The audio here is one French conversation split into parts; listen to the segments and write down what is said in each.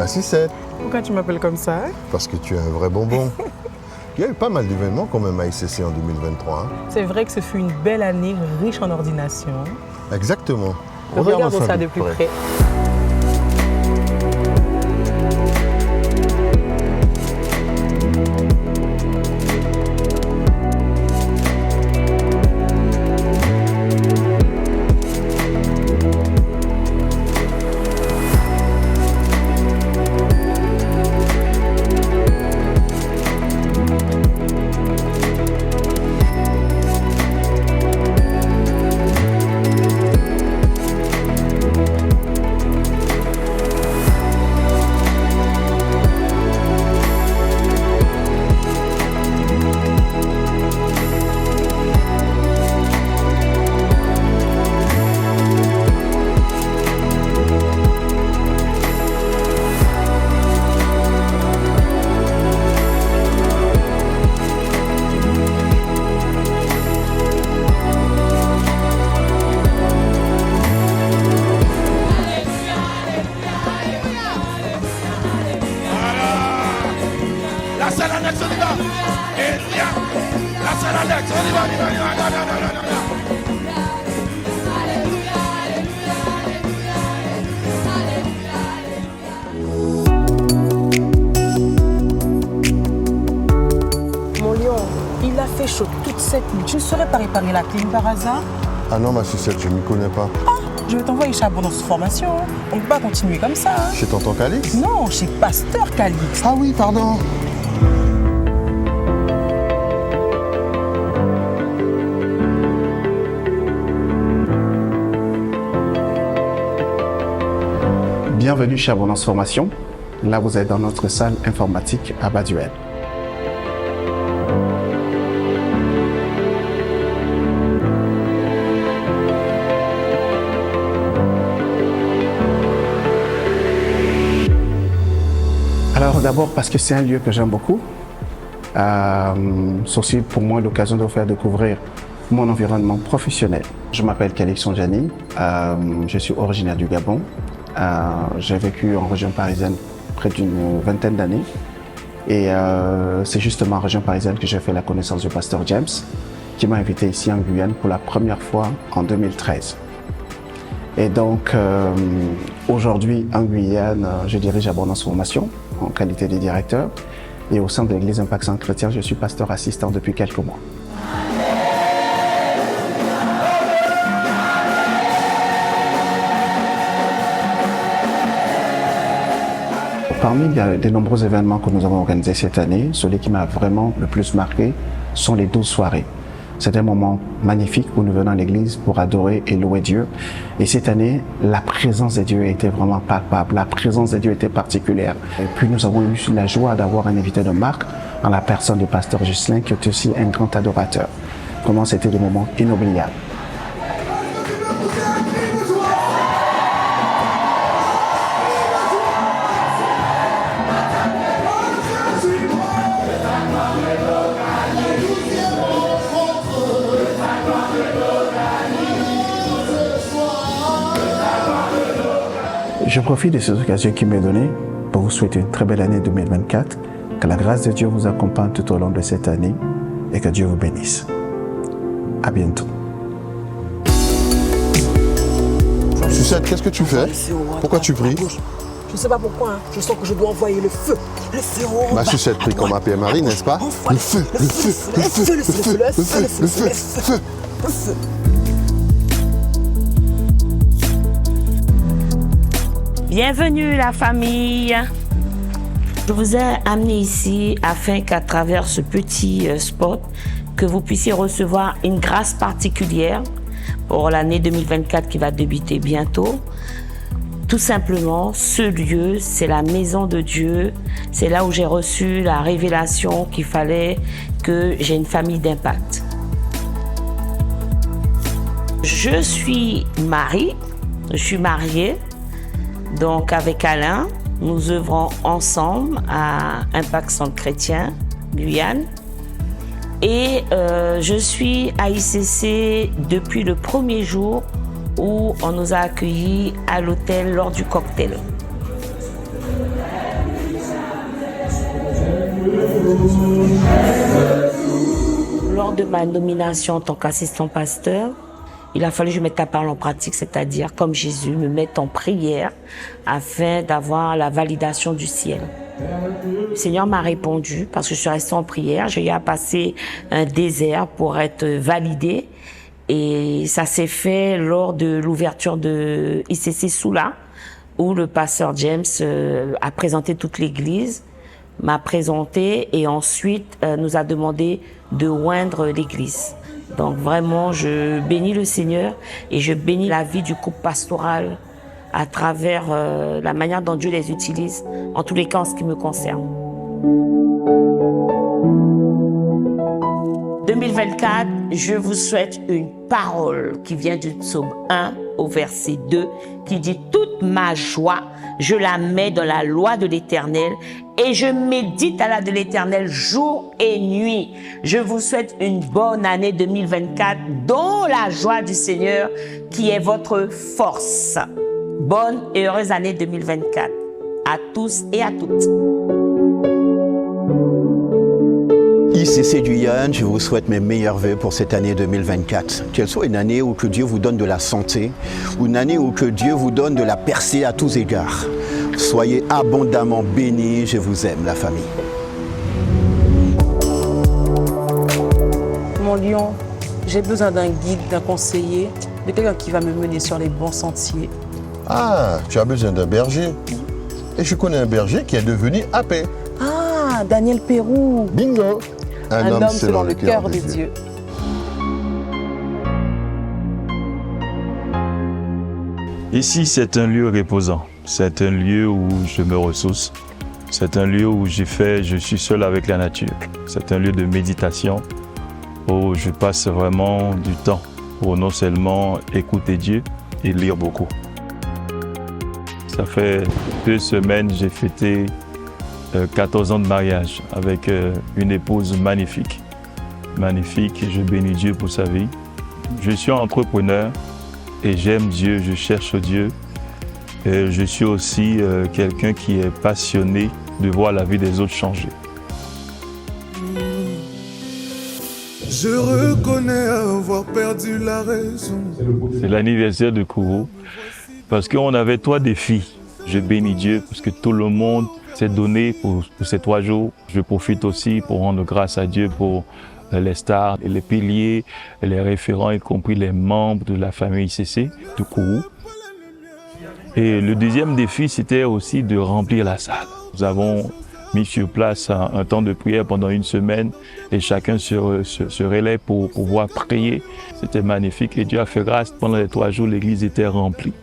La Sucette. Pourquoi tu m'appelles comme ça? Parce que tu es un vrai bonbon. Il y a eu pas mal d'événements quand même à ICC en 2023. Hein. C'est vrai que ce fut une belle année riche en ordination. Exactement. Regardons ça de plus près. Il a fait chaud toute cette nuit. Tu ne saurais pas réparer la clim par hasard? Ah non, ma Sucette, je ne m'y connais pas. Ah, je vais t'envoyer chez Abondance Formation. On ne peut pas continuer comme ça. Hein. Chez tonton Calix? Non, chez Pasteur Calix. Ah oui, pardon. Bienvenue chez Abondance Formation. Là, vous êtes dans notre salle informatique à Baduel. Alors d'abord parce que c'est un lieu que j'aime beaucoup. C'est aussi pour moi l'occasion de vous faire découvrir mon environnement professionnel. Je m'appelle Calix Sonjani, je suis originaire du Gabon. J'ai vécu en région parisienne près d'une vingtaine d'années. Et c'est justement en région parisienne que j'ai fait la connaissance du pasteur James, qui m'a invité ici en Guyane pour la première fois en 2013. Et donc, aujourd'hui, en Guyane, je dirige Abondance Formation en qualité de directeur. Et au sein de l'Église Impact Centre Chrétien, je suis pasteur assistant depuis quelques mois. Parmi les nombreux événements que nous avons organisés cette année, celui qui m'a vraiment le plus marqué sont les 12 soirées. C'est un moment magnifique où nous venons à l'église pour adorer et louer Dieu. Et cette année, la présence de Dieu était vraiment palpable. La présence de Dieu était particulière. Et puis nous avons eu la joie d'avoir un invité de marque en la personne du pasteur Ghislain, qui est aussi un grand adorateur. Vraiment, c'était des moments inoubliables. Je profite de cette occasion qui m'est donnée pour vous souhaiter une très belle année 2024, que la grâce de Dieu vous accompagne tout au long de cette année et que Dieu vous bénisse. À bientôt. Sucette, qu'est-ce que tu fais? Pourquoi tu pries? Je ne sais pas pourquoi, hein. Je sens que je dois envoyer le feu. Le feu en Ma bas. Sucette prie comme ma Pierre-Marie, n'est-ce pas? Le feu, le feu, le feu, le feu, le feu, le feu, le feu. Bienvenue la famille. Je vous ai amené ici afin qu'à travers ce petit spot, que vous puissiez recevoir une grâce particulière pour l'année 2024 qui va débuter bientôt. Tout simplement, ce lieu, c'est la maison de Dieu. C'est là où j'ai reçu la révélation qu'il fallait que j'ai une famille d'impact. Je suis mariée. Donc avec Alain, nous œuvrons ensemble à Impact Centre Chrétien, Guyane. Et je suis à ICC depuis le premier jour où on nous a accueillis à l'hôtel lors du cocktail. Lors de ma nomination en tant qu'assistant pasteur, il a fallu que je mette la parole en pratique, c'est-à-dire, comme Jésus, me mettre en prière afin d'avoir la validation du ciel. Le Seigneur m'a répondu parce que je suis restée en prière. J'ai eu à passer un désert pour être validée. Et ça s'est fait lors de l'ouverture de ICC Soula, où le pasteur James a présenté toute l'église, m'a présenté et ensuite nous a demandé de oindre l'église. Donc vraiment, je bénis le Seigneur et je bénis la vie du couple pastoral à travers la manière dont Dieu les utilise, en tous les cas en ce qui me concerne. 2024, je vous souhaite une parole qui vient du psaume 1 au verset 2 qui dit « Toute ma joie, je la mets dans la loi de l'Éternel et je médite à la de l'Éternel jour et nuit. » Je vous souhaite une bonne année 2024 dont la joie du Seigneur qui est votre force. Bonne et heureuse année 2024 à tous et à toutes. ICC Guyane, je vous souhaite mes meilleurs vœux pour cette année 2024. Qu'elle soit une année où que Dieu vous donne de la santé, ou une année où que Dieu vous donne de la percée à tous égards. Soyez abondamment bénis, je vous aime, la famille. Mon lion, j'ai besoin d'un guide, d'un conseiller, de quelqu'un qui va me mener sur les bons sentiers. Ah, tu as besoin d'un berger. Et je connais un berger qui est devenu AP. Ah, Daniel Pérou. Bingo! Un homme selon le cœur de Dieu. Ici, c'est un lieu reposant. C'est un lieu où je me ressource. C'est un lieu où je suis seul avec la nature. C'est un lieu de méditation où je passe vraiment du temps pour non seulement écouter Dieu et lire beaucoup. Ça fait 2 semaines, j'ai fêté 14 ans de mariage avec une épouse magnifique. Magnifique, je bénis Dieu pour sa vie. Je suis entrepreneur et j'aime Dieu, je cherche Dieu. Et je suis aussi quelqu'un qui est passionné de voir la vie des autres changer. Je reconnais avoir perdu la raison. C'est l'anniversaire de Kourou parce qu'on avait 3 défis. Je bénis Dieu parce que tout le monde s'est donné pour ces 3 jours. Je profite aussi pour rendre grâce à Dieu pour les stars, les piliers, les référents, y compris les membres de la famille ICC de Kourou. Et le deuxième défi, c'était aussi de remplir la salle. Nous avons mis sur place un temps de prière pendant 1 semaine et chacun se relaie pour pouvoir prier. C'était magnifique et Dieu a fait grâce. Pendant les 3 jours, l'église était remplie.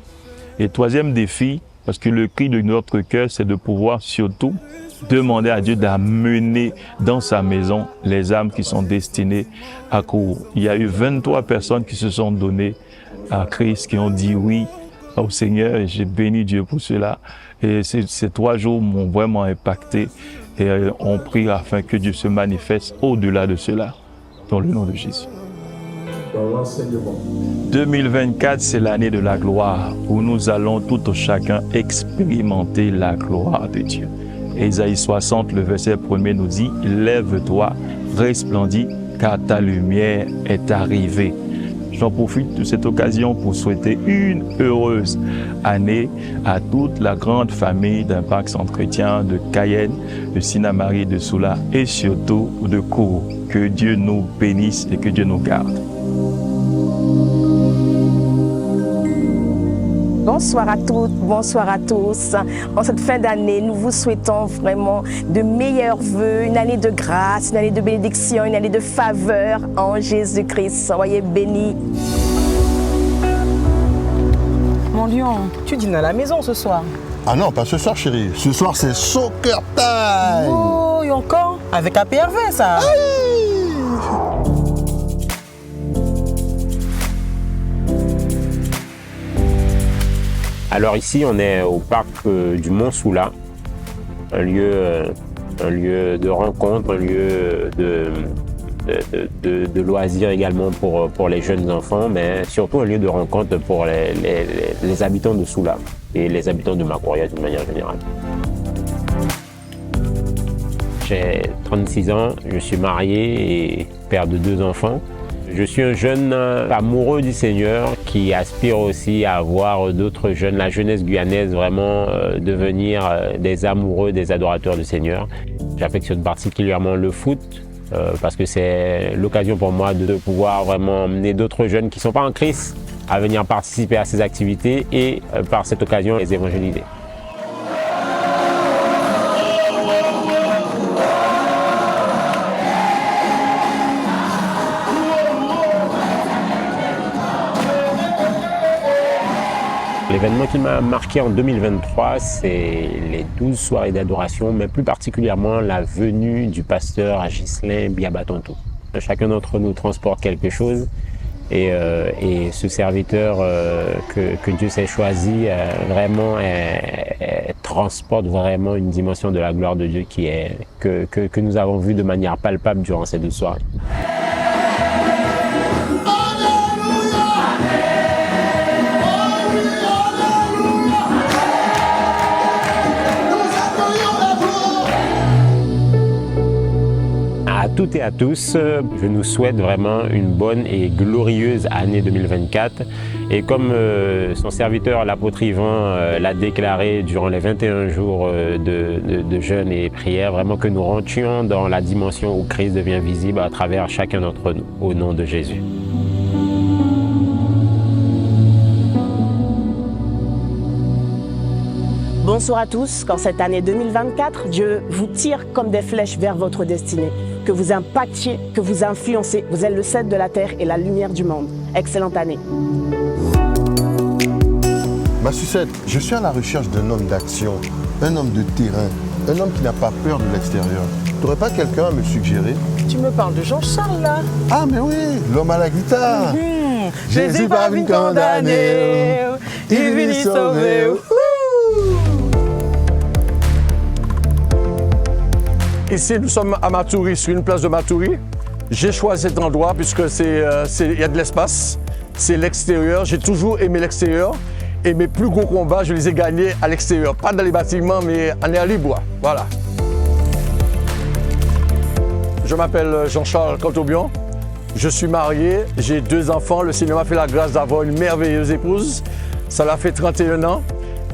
Et 3e défi, parce que le cri de notre cœur, c'est de pouvoir surtout demander à Dieu d'amener dans sa maison les âmes qui sont destinées à Kourou. Il y a eu 23 personnes qui se sont données à Christ, qui ont dit oui au Seigneur et j'ai béni Dieu pour cela. Et ces 3 jours m'ont vraiment impacté et on prie afin que Dieu se manifeste au-delà de cela, dans le nom de Jésus. 2024, c'est l'année de la gloire où nous allons tout chacun expérimenter la gloire de Dieu. Ésaïe 60, le verset 1er nous dit « Lève-toi, resplendis, car ta lumière est arrivée. » J'en profite de cette occasion pour souhaiter une heureuse année à toute la grande famille d'Impact Centre Chrétien de Cayenne, de Sinamari, de Soula et surtout de Kourou. Que Dieu nous bénisse et que Dieu nous garde. Bonsoir à toutes, bonsoir à tous. En cette fin d'année, nous vous souhaitons vraiment de meilleurs vœux, une année de grâce, une année de bénédiction, une année de faveur en Jésus-Christ. Soyez bénis. Mon lion, tu dînes à la maison ce soir. Ah non, pas ce soir, chérie. Ce soir, c'est soccer time. Oh, et encore avec APRV, ça. Alors ici, on est au parc du Mont Soula, un lieu de rencontre, un lieu de loisirs également pour les jeunes enfants, mais surtout un lieu de rencontre pour les habitants de Soula et les habitants de Makoria d'une manière générale. J'ai 36 ans, je suis marié et père de 2 enfants. Je suis un jeune amoureux du Seigneur qui aspire aussi à voir d'autres jeunes, la jeunesse guyanaise, vraiment devenir des amoureux, des adorateurs du Seigneur. J'affectionne particulièrement le foot parce que c'est l'occasion pour moi de pouvoir vraiment emmener d'autres jeunes qui ne sont pas en Christ à venir participer à ces activités et par cette occasion les évangéliser. L'événement qui m'a marqué en 2023, c'est les 12 soirées d'adoration, mais plus particulièrement la venue du pasteur Ghislain Biabatonto. Chacun d'entre nous transporte quelque chose et ce serviteur que Dieu s'est choisi vraiment transporte vraiment une dimension de la gloire de Dieu que nous avons vu de manière palpable durant ces 12 soirées. À toutes et à tous, je nous souhaite vraiment une bonne et glorieuse année 2024. Et comme son serviteur, l'apôtre Yvan, l'a déclaré durant les 21 jours de jeûne et prière, vraiment que nous rentrions dans la dimension où Christ devient visible à travers chacun d'entre nous, au nom de Jésus. Bonsoir à tous. Qu'en cette année 2024, Dieu vous tire comme des flèches vers votre destinée. Que vous impactiez, que vous influencez. Vous êtes le sel de la terre et la lumière du monde. Excellente année. Ma Sucette, je suis à la recherche d'un homme d'action, un homme de terrain, un homme qui n'a pas peur de l'extérieur. Tu n'aurais pas quelqu'un à me suggérer? Tu me parles de Jean-Charles là? Ah mais oui, l'homme à la guitare. Jésus pas venu condamner, il est venu sauver. Ici, nous sommes à Matoury, sur une place de Matoury. J'ai choisi cet endroit puisque il y a de l'espace, c'est l'extérieur. J'ai toujours aimé l'extérieur et mes plus gros combats, je les ai gagnés à l'extérieur. Pas dans les bâtiments, mais en air libre. Voilà. Je m'appelle Jean-Charles Cantobian. Je suis marié, j'ai 2 enfants. Le Seigneur m'a fait la grâce d'avoir une merveilleuse épouse. Ça l'a fait 31 ans.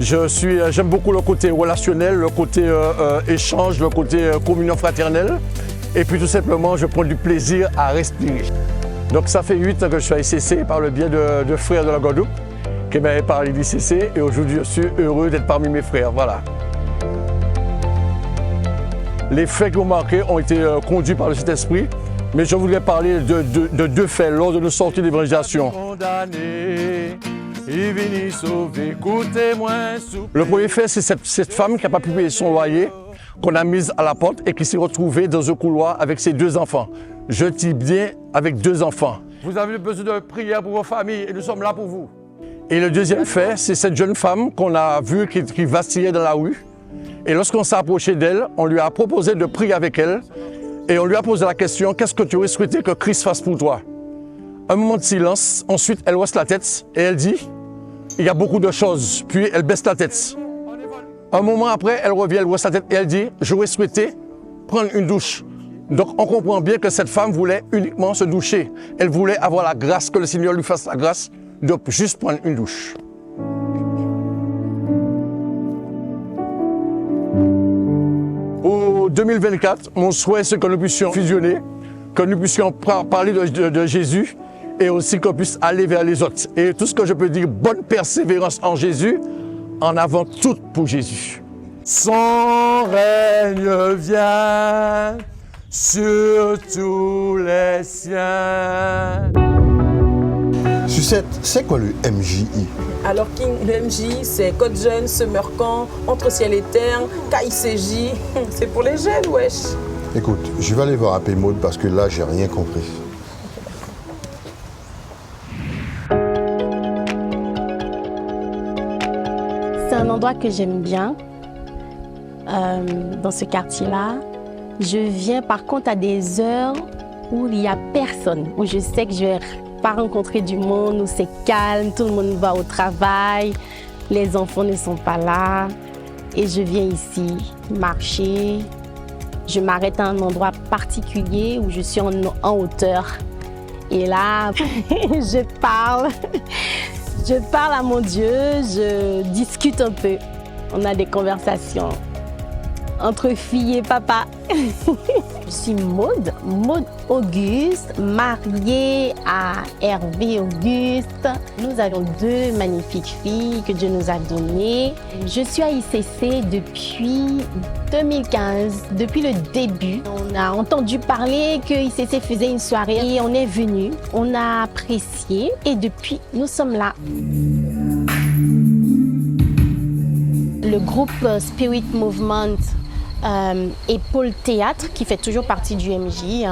J'aime beaucoup le côté relationnel, le côté échange, le côté communion fraternelle. Et puis tout simplement, je prends du plaisir à respirer. Donc ça fait 8 ans que je suis à ICC par le biais de frères de la Guadeloupe qui m'avaient parlé d'ICC. Et aujourd'hui, je suis heureux d'être parmi mes frères. Voilà. Les faits qui m'ont marqué ont été conduits par le Saint-Esprit. Mais je voudrais parler de 2 faits lors de nos sorties d'évangélisation. Le premier fait, c'est cette femme qui n'a pas pu payer son loyer, qu'on a mise à la porte et qui s'est retrouvée dans un couloir avec ses 2 enfants. Je dis bien avec 2 enfants. Vous avez besoin de prière pour vos familles et nous sommes là pour vous. Et le deuxième fait, c'est cette jeune femme qu'on a vue qui vacillait dans la rue. Et lorsqu'on s'est approché d'elle, on lui a proposé de prier avec elle. Et on lui a posé la question, qu'est-ce que tu aurais souhaité que Christ fasse pour toi? Un moment de silence, ensuite elle hausse la tête et elle dit, il y a beaucoup de choses, puis elle baisse la tête. Un moment après, elle revient, elle hausse la tête et elle dit, j'aurais souhaité prendre une douche. Donc on comprend bien que cette femme voulait uniquement se doucher. Elle voulait avoir la grâce, que le Seigneur lui fasse la grâce de juste prendre une douche. Au 2024, mon souhait, c'est que nous puissions fusionner, que nous puissions parler de Jésus et aussi qu'on puisse aller vers les autres. Et tout ce que je peux dire, bonne persévérance en Jésus, en avant tout pour Jésus. Son règne vient sur tous les siens. Sucette, c'est quoi le MJI? Alors, le MJ, c'est Code Jeune, Summer Camp, Entre Ciel et Terre, KICJ. C'est pour les jeunes, wesh. Écoute, je vais aller voir AP Mode parce que là, j'ai rien compris. C'est un endroit que j'aime bien, dans ce quartier-là. Je viens par contre à des heures où il n'y a personne, où je sais que je vais pas rencontrer du monde, où c'est calme, tout le monde va au travail, les enfants ne sont pas là. Et je viens ici marcher, je m'arrête à un endroit particulier où je suis en hauteur. Et là, je parle à mon Dieu, je discute un peu. On a des conversations entre filles et papa. Je suis Maud Auguste, mariée à Hervé Auguste. Nous avons 2 magnifiques filles que Dieu nous a données. Je suis à ICC depuis 2015, depuis le début. On a entendu parler que ICC faisait une soirée et on est venu, on a apprécié et depuis, nous sommes là. Le groupe Spirit Movement et Pôle Théâtre, qui fait toujours partie du MJ,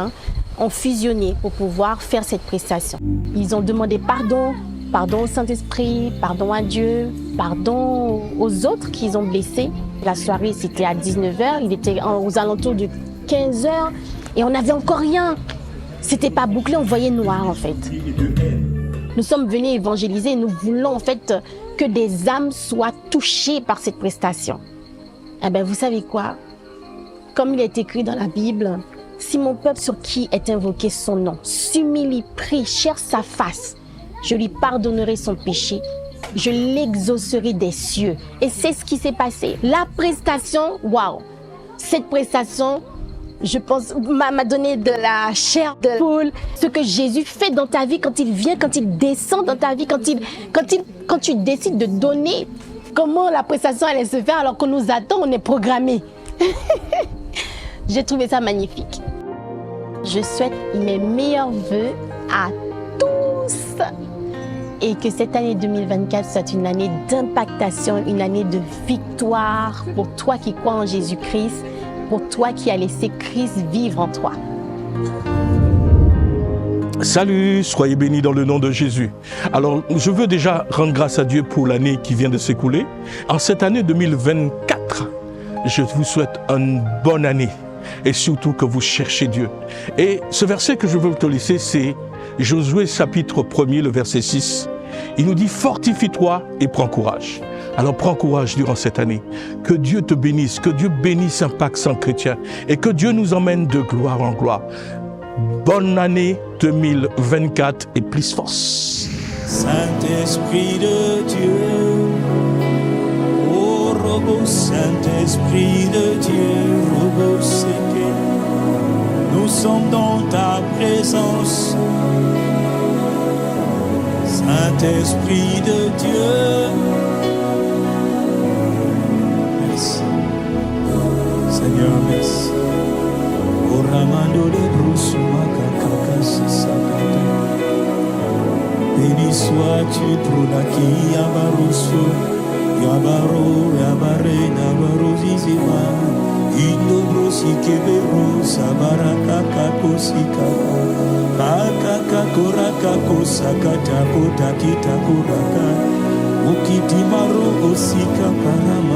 ont fusionné pour pouvoir faire cette prestation. Ils ont demandé pardon au Saint-Esprit, pardon à Dieu, pardon aux autres qu'ils ont blessés. La soirée, c'était à 19h, il était aux alentours de 15h et on n'avait encore rien. C'était pas bouclé, on voyait noir en fait. Nous sommes venus évangéliser et nous voulons en fait que des âmes soient touchées par cette prestation. Eh bien, vous savez quoi? Comme il est écrit dans la Bible, si mon peuple sur qui est invoqué son nom s'humilie, prie, cherche sa face, je lui pardonnerai son péché, je l'exaucerai des cieux. Et c'est ce qui s'est passé. La prestation, waouh! Cette prestation, je pense, m'a donné de la chair de poule. Ce que Jésus fait dans ta vie quand il vient, quand il descend dans ta vie, quand tu décides de donner, comment la prestation allait se faire alors qu'on nous attend, on est programmé. J'ai trouvé ça magnifique. Je souhaite mes meilleurs vœux à tous et que cette année 2024 soit une année d'impactation, une année de victoire pour toi qui crois en Jésus-Christ, pour toi qui as laissé Christ vivre en toi. Salut, soyez bénis dans le nom de Jésus. Alors, je veux déjà rendre grâce à Dieu pour l'année qui vient de s'écouler. En cette année 2024, je vous souhaite une bonne année et surtout que vous cherchez Dieu. Et ce verset que je veux te laisser, c'est Josué chapitre 1er, le verset 6. Il nous dit « Fortifie-toi et prends courage ». Alors prends courage durant cette année. Que Dieu te bénisse, que Dieu bénisse Impact Centre Chrétien et que Dieu nous emmène de gloire en gloire. Bonne année 2024 et plus force. Saint-Esprit de Dieu, oh Robo, Saint-Esprit de Dieu, Robo Seke, nous sommes dans ta présence. Saint-Esprit de Dieu, merci. Seigneur, merci. Béni sois-tu, Tronaki, Yabaroso, Yabaro, Yabare, Nabarozizima, Indobrosi, Kebero, Sabaraka, Kakosika, Kakaka, Koraka, Kosaka, Takota, Kita, Koraka, Ukitimaro, Osika, Karama.